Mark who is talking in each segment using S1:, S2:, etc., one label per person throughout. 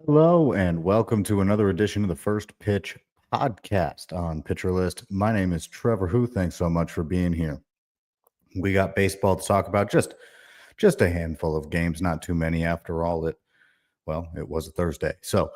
S1: Hello, and welcome to another edition of the First Pitch podcast on Pitcher List. My name is Trevor Hooth. Thanks so much for being here. We got baseball to talk about, just a handful of games, not too many after all. It was a Thursday. So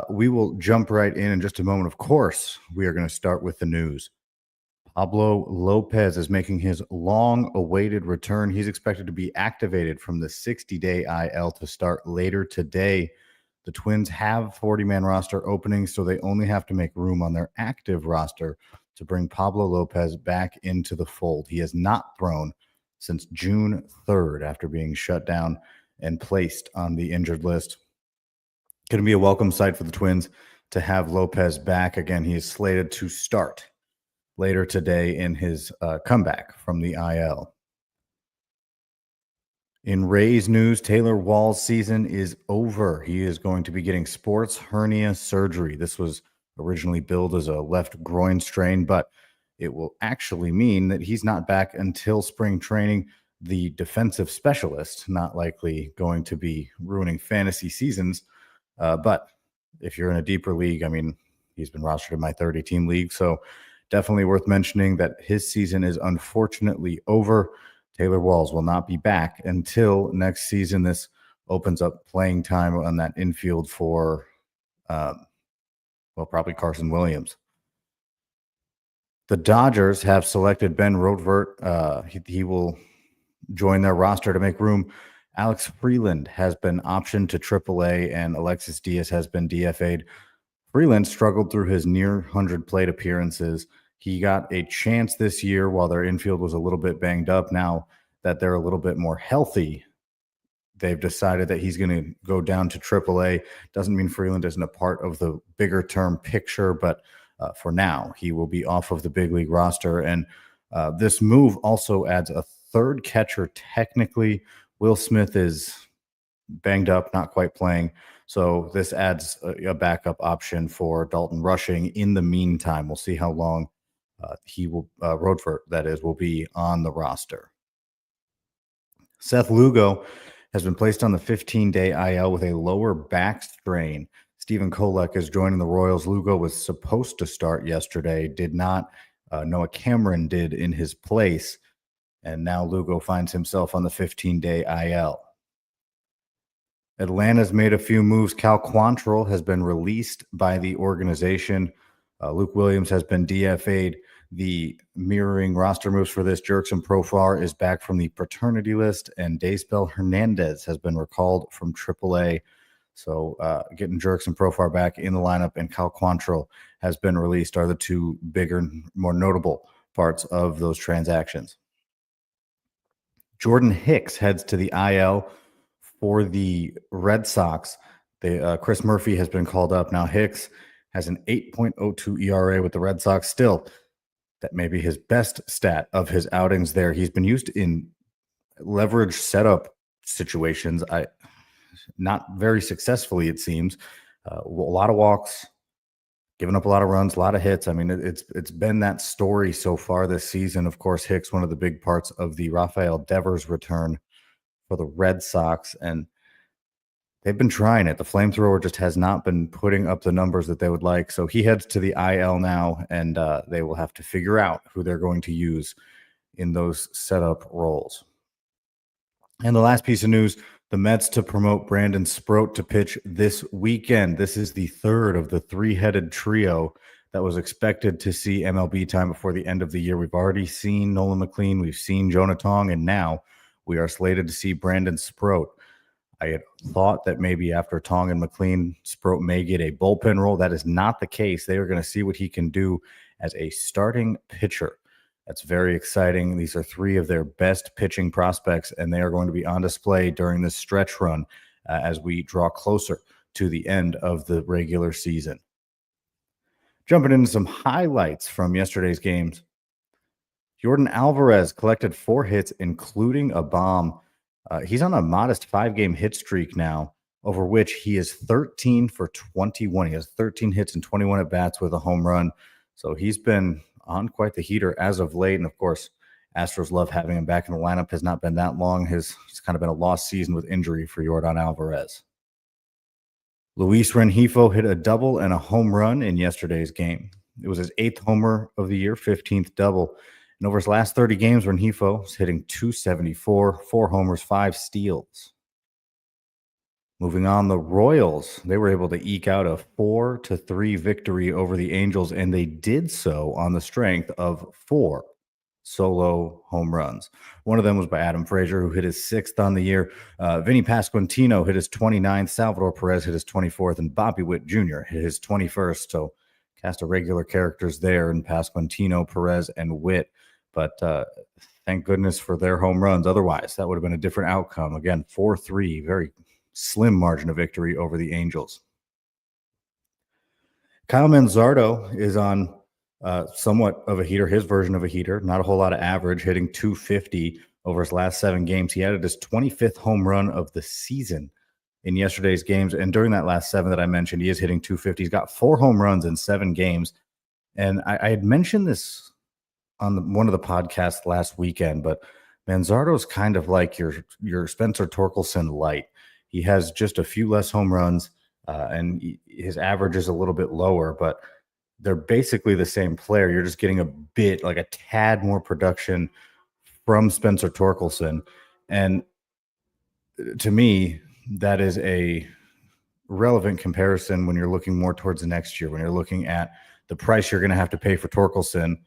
S1: we will jump right in just a moment. Of course, we are going to start with the news. Pablo Lopez is making his long-awaited return. He's expected to be activated from the 60-day IL to start later today. The Twins have 40-man roster openings, so they only have to make room on their active roster to bring Pablo Lopez back into the fold. He has not thrown since June 3rd after being shut down and placed on the injured list. Going to be a welcome sight for the Twins to have Lopez back. Again, he is slated to start later today in his comeback from the IL. In Rays news, Taylor Wall's season is over. He is going to be getting sports hernia surgery. This was originally billed as a left groin strain, but it will actually mean that he's not back until spring training. The defensive specialist, not likely going to be ruining fantasy seasons. But if you're in a deeper league, I mean, he's been rostered in my 30-team league, so definitely worth mentioning that his season is unfortunately over. Taylor Walls will not be back until next season. This opens up playing time on that infield for, probably Carson Williams. The Dodgers have selected Ben Rotvert. He will join their roster to make room. Alex Freeland has been optioned to AAA, and Alexis Diaz has been DFA'd. Freeland struggled through his near 100 plate appearances. He got a chance this year while their infield was a little bit banged up. Now that they're a little bit more healthy, they've decided that he's going to go down to AAA. Doesn't mean Freeland isn't a part of the bigger term picture, but for now, he will be off of the big league roster. And this move also adds a third catcher technically. Will Smith is banged up, not quite playing. So this adds a backup option for Dalton Rushing in the meantime. We'll see how long Roadford, that is, will be on the roster. Seth Lugo has been placed on the 15-day IL with a lower back strain. Stephen Kolek is joining the Royals. Lugo was supposed to start yesterday, did not. Noah Cameron did in his place. And now Lugo finds himself on the 15-day IL. Atlanta's made a few moves. Cal Quantrill has been released by the organization. Luke Williams has been DFA'd. The mirroring roster moves for this, Jurickson Profar is back from the paternity list, and Daysbel Hernandez has been recalled from AAA. So getting Jurickson Profar back in the lineup and Cal Quantrill has been released are the two bigger, more notable parts of those transactions. Jordan Hicks heads to the IL for the Red Sox. Chris Murphy has been called up. Now Hicks has an 8.02 ERA with the Red Sox. Still, that may be his best stat of his outings there. He's been used in leverage setup situations, not very successfully, it seems. A lot of walks, giving up a lot of runs, a lot of hits. I mean, it's been that story so far this season. Of course, Hicks, one of the big parts of the Rafael Devers return for the Red Sox, and they've been trying it. The flamethrower just has not been putting up the numbers that they would like. So he heads to the IL now, and they will have to figure out who they're going to use in those setup roles. And the last piece of news, the Mets to promote Brandon Sproat to pitch this weekend. This is the third of the three-headed trio that was expected to see MLB time before the end of the year. We've already seen Nolan McLean, we've seen Jonah Tong, and now we are slated to see Brandon Sproat. I had thought that maybe after Tong and McLean, Sproat may get a bullpen role. That is not the case. They are going to see what he can do as a starting pitcher. That's very exciting. These are three of their best pitching prospects, and they are going to be on display during this stretch run as we draw closer to the end of the regular season. Jumping into some highlights from yesterday's games. Jordan Alvarez collected 4 hits, including a bomb. He's on a modest 5-game hit streak now, over which he is 13 for 21. He has 13 hits and 21 at-bats with a home run. So he's been on quite the heater as of late. And, of course, Astros love having him back in the lineup. Has not been that long. It's kind of been a lost season with injury for Jordan Alvarez. Luis Rengifo hit a double and a home run in yesterday's game. It was his 8th homer of the year, 15th double. And over his last 30 games, Rengifo is hitting 274, 4 homers, 5 steals. Moving on, the Royals, they were able to eke out a 4-3 victory over the Angels, and they did so on the strength of 4 solo home runs. One of them was by Adam Frazier, who hit his 6th on the year. Vinny Pasquantino hit his 29th. Salvador Perez hit his 24th, and Bobby Witt Jr. hit his 21st. So cast of regular characters there in Pasquantino, Perez, and Witt. But thank goodness for their home runs. Otherwise, that would have been a different outcome. Again, 4-3, very slim margin of victory over the Angels. Kyle Manzardo is on somewhat of a heater, his version of a heater, not a whole lot of average, hitting 250 over his last 7 games. He added his 25th home run of the season in yesterday's games. And during that last 7 that I mentioned, he is hitting 250. He's got 4 home runs in 7 games. And I had mentioned this on one of the podcasts last weekend, but Manzardo's kind of like your Spencer Torkelson light. He has just a few less home runs, and his average is a little bit lower, but they're basically the same player. You're just getting a bit, like a tad more production from Spencer Torkelson. And to me, that is a relevant comparison when you're looking more towards the next year, when you're looking at the price you're going to have to pay for Torkelson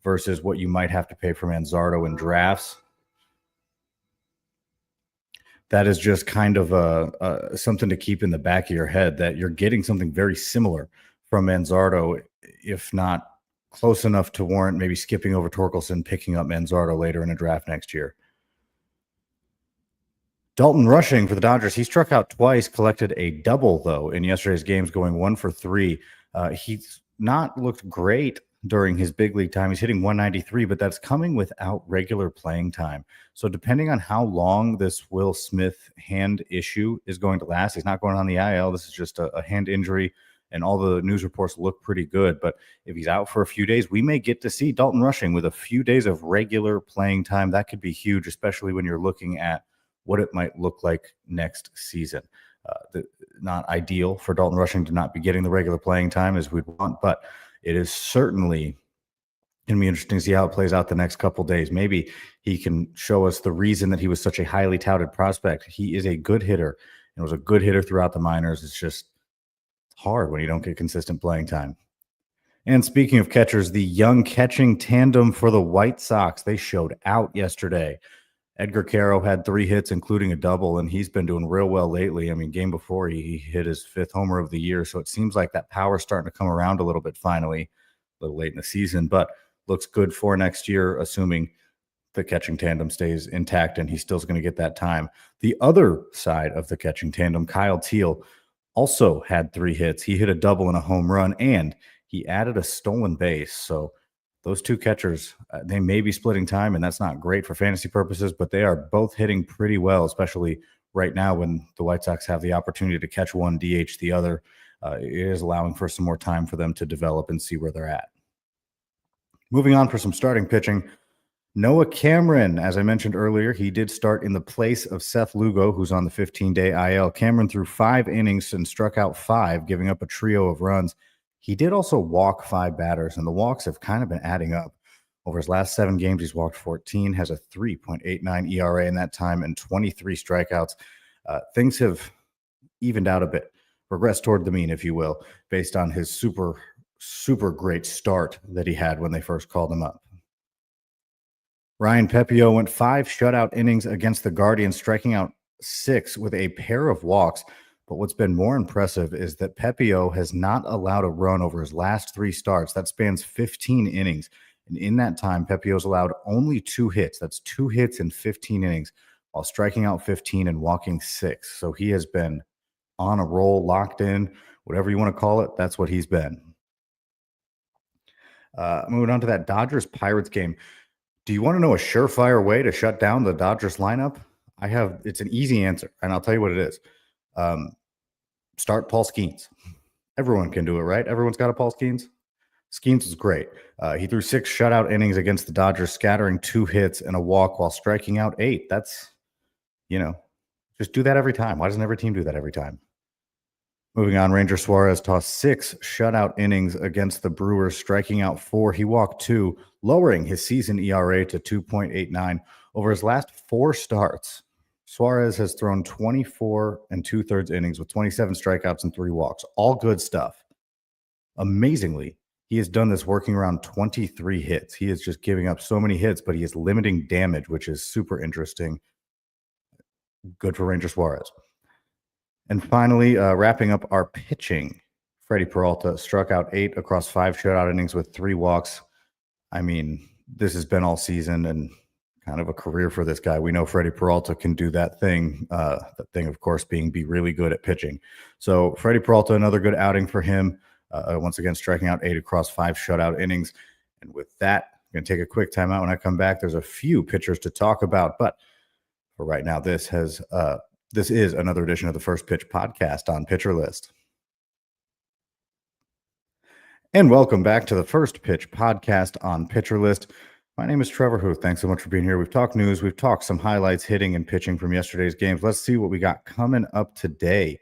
S1: versus what you might have to pay for Manzardo in drafts. That is just kind of something to keep in the back of your head, that you're getting something very similar from Manzardo, if not close enough to warrant maybe skipping over Torkelson, picking up Manzardo later in a draft next year. Dalton Rushing for the Dodgers, he struck out twice, collected a double, though, in yesterday's games, going 1 for 3. He's not looked great during his big league time. He's hitting 193, but that's coming without regular playing time. So depending on how long this Will Smith hand issue is going to last, he's not going on the IL. This is just a hand injury, and all the news reports look pretty good. But if he's out for a few days, we may get to see Dalton Rushing with a few days of regular playing time. That could be huge, especially when you're looking at what it might look like next season. Not ideal for Dalton Rushing to not be getting the regular playing time as we'd want, but it is certainly going to be interesting to see how it plays out the next couple days. Maybe he can show us the reason that he was such a highly touted prospect. He is a good hitter and was a good hitter throughout the minors. It's just hard when you don't get consistent playing time. And speaking of catchers, the young catching tandem for the White Sox, they showed out yesterday. Edgar Caro had 3 hits, including a double, and he's been doing real well lately. I mean, game before he hit his 5th homer of the year, so it seems like that power's starting to come around a little bit finally, a little late in the season, but looks good for next year, assuming the catching tandem stays intact and he still's going to get that time. The other side of the catching tandem, Kyle Teal, also had 3 hits. He hit a double and a home run, and he added a stolen base. So those 2 catchers, they may be splitting time, and that's not great for fantasy purposes, but they are both hitting pretty well, especially right now when the White Sox have the opportunity to catch one, DH the other. It is allowing for some more time for them to develop and see where they're at. Moving on for some starting pitching, Noah Cameron, as I mentioned earlier, he did start in the place of Seth Lugo, who's on the 15-day IL. Cameron threw 5 innings and struck out 5, giving up a trio of runs. He did also walk 5 batters, and the walks have kind of been adding up. Over his last 7 games, he's walked 14, has a 3.89 ERA in that time, and 23 strikeouts. Things have evened out a bit, regressed toward the mean, if you will, based on his super great start that he had when they first called him up. Ryan Pepio went 5 shutout innings against the Guardians, striking out 6 with a pair of walks. But what's been more impressive is that Pepio has not allowed a run over his last 3 starts. That spans 15 innings. And in that time, Pepio's allowed only 2 hits. That's 2 hits in 15 innings, while striking out 15 and walking 6. So he has been on a roll, locked in, whatever you want to call it. That's what he's been. Moving on to that Dodgers-Pirates game. Do you want to know a surefire way to shut down the Dodgers lineup? It's an easy answer, and I'll tell you what it is. Start Paul Skenes. Everyone can do it, right? Everyone's got a Paul Skenes. Skenes is great. He threw 6 shutout innings against the Dodgers, scattering 2 hits and a walk while striking out 8. That's, just do that every time. Why doesn't every team do that every time? Moving on, Ranger Suarez tossed 6 shutout innings against the Brewers, striking out 4. He walked 2, lowering his season ERA to 2.89. Over his last 4 starts, Suarez has thrown 24 and 2/3 innings with 27 strikeouts and 3 walks. All good stuff. Amazingly, he has done this working around 23 hits. He is just giving up so many hits, but he is limiting damage, which is super interesting. Good for Ranger Suarez. And finally, wrapping up our pitching, Freddie Peralta struck out 8 across 5 shutout innings with 3 walks. I mean, this has been all season and kind of a career for this guy. We know Freddie Peralta can do that thing. That thing, of course, being be really good at pitching. So Freddie Peralta, another good outing for him. Once again, striking out 8 across 5 shutout innings. And with that, I'm going to take a quick timeout. When I come back, there's a few pitchers to talk about. But for right now, this is another edition of the First Pitch podcast on Pitcher List. And welcome back to the First Pitch podcast on Pitcher List. My name is Trevor Hooth. Thanks so much for being here. We've talked news. We've talked some highlights, hitting and pitching from yesterday's games. Let's see what we got coming up today.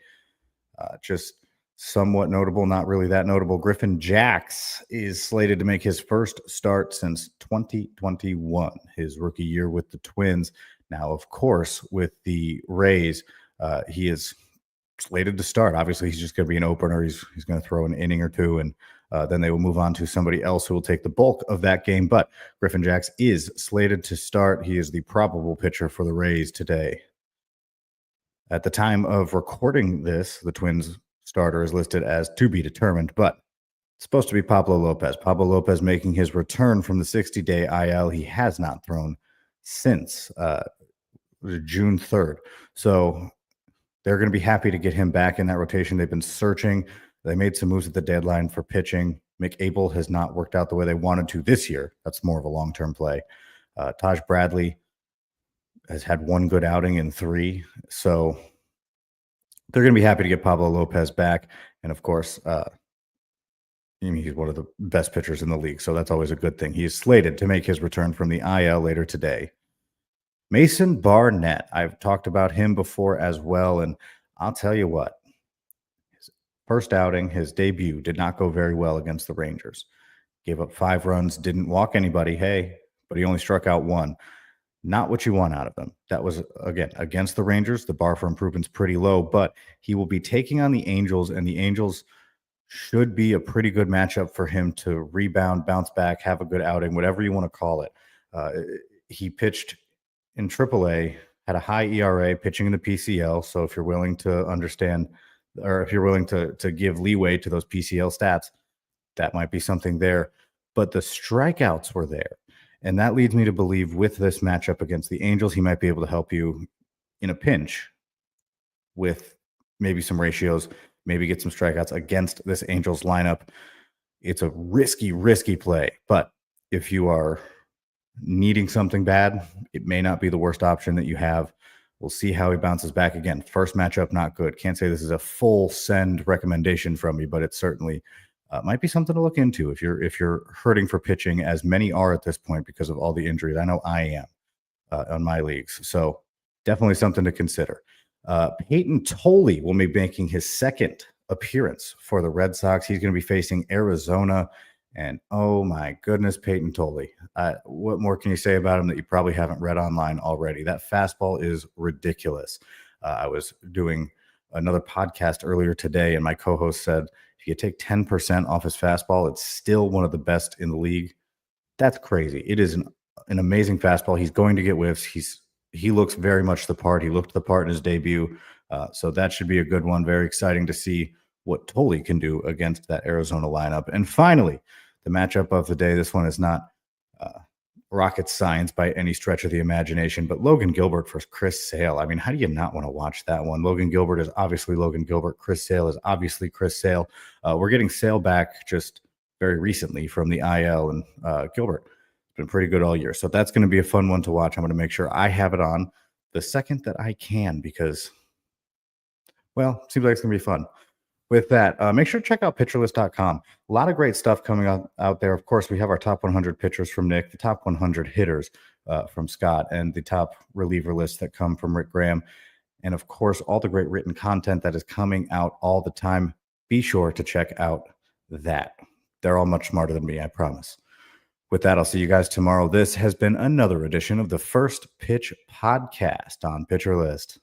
S1: Just somewhat notable, not really that notable. Griffin Jax is slated to make his first start since 2021, his rookie year with the Twins. Now, of course, with the Rays, he is slated to start. Obviously, he's just going to be an opener. He's going to throw an inning or two, and then they will move on to somebody else who will take the bulk of that game. But Griffin Jax is slated to start. He is the probable pitcher for the Rays today. At the time of recording this, the Twins starter is listed as to be determined, but it's supposed to be Pablo Lopez. Pablo Lopez making his return from the 60-day IL. He has not thrown since June 3rd. So they're going to be happy to get him back in that rotation. They've been searching. They made some moves at the deadline for pitching. McAble has not worked out the way they wanted to this year. That's more of a long-term play. Taj Bradley has had 1 good outing in 3. So they're going to be happy to get Pablo Lopez back. And of course, he's one of the best pitchers in the league. So that's always a good thing. He is slated to make his return from the IL later today. Mason Barnett, I've talked about him before as well. And I'll tell you what, his first outing, his debut, did not go very well against the Rangers. Gave up 5 runs, didn't walk anybody. Hey, but he only struck out 1. Not what you want out of him. That was, again, against the Rangers. The bar for improvement's pretty low, but he will be taking on the Angels, and the Angels should be a pretty good matchup for him to rebound, bounce back, have a good outing, whatever you want to call it. He pitched in AAA, had a high ERA, pitching in the PCL. So if you're willing to understand, or if you're willing to give leeway to those PCL stats, that might be something there. But the strikeouts were there. And that leads me to believe with this matchup against the Angels, he might be able to help you in a pinch with maybe some ratios, maybe get some strikeouts against this Angels lineup. It's a risky play. But if you are needing something bad, it may not be the worst option that you have. We'll see how he bounces back again. First matchup, not good. Can't say this is a full send recommendation from me, but it certainly might be something to look into if you're hurting for pitching, as many are at this point because of all the injuries. I know I am on my leagues, so definitely something to consider. Peyton Tolley will be making his second appearance for the Red Sox. He's going to be facing Arizona, and oh my goodness, Peyton Tolley. What more can you say about him that you probably haven't read online already? That fastball is ridiculous. I was doing another podcast earlier today, and my co-host said, if you take 10% off his fastball, it's still one of the best in the league. That's crazy. It is an amazing fastball. He's going to get whiffs. He looks very much the part. He looked the part in his debut. So that should be a good one. Very exciting to see what Tolley can do against that Arizona lineup. And finally, the matchup of the day. This one is not rocket science by any stretch of the imagination, but Logan Gilbert versus Chris Sale. I mean, how do you not want to watch that one? Logan Gilbert is obviously Logan Gilbert. Chris Sale is obviously Chris Sale. We're getting Sale back just very recently from the IL, and Gilbert has been pretty good all year. So that's going to be a fun one to watch. I'm going to make sure I have it on the second that I can because, well, it seems like it's going to be fun. With that, make sure to check out pitcherlist.com. A lot of great stuff coming out there. Of course, we have our top 100 pitchers from Nick, the top 100 hitters from Scott, and the top reliever lists that come from Rick Graham. and of course, all the great written content that is coming out all the time. Be sure to check out that. They're all much smarter than me, I promise. With that, I'll see you guys tomorrow. This has been another edition of the First Pitch Podcast on Pitcher List.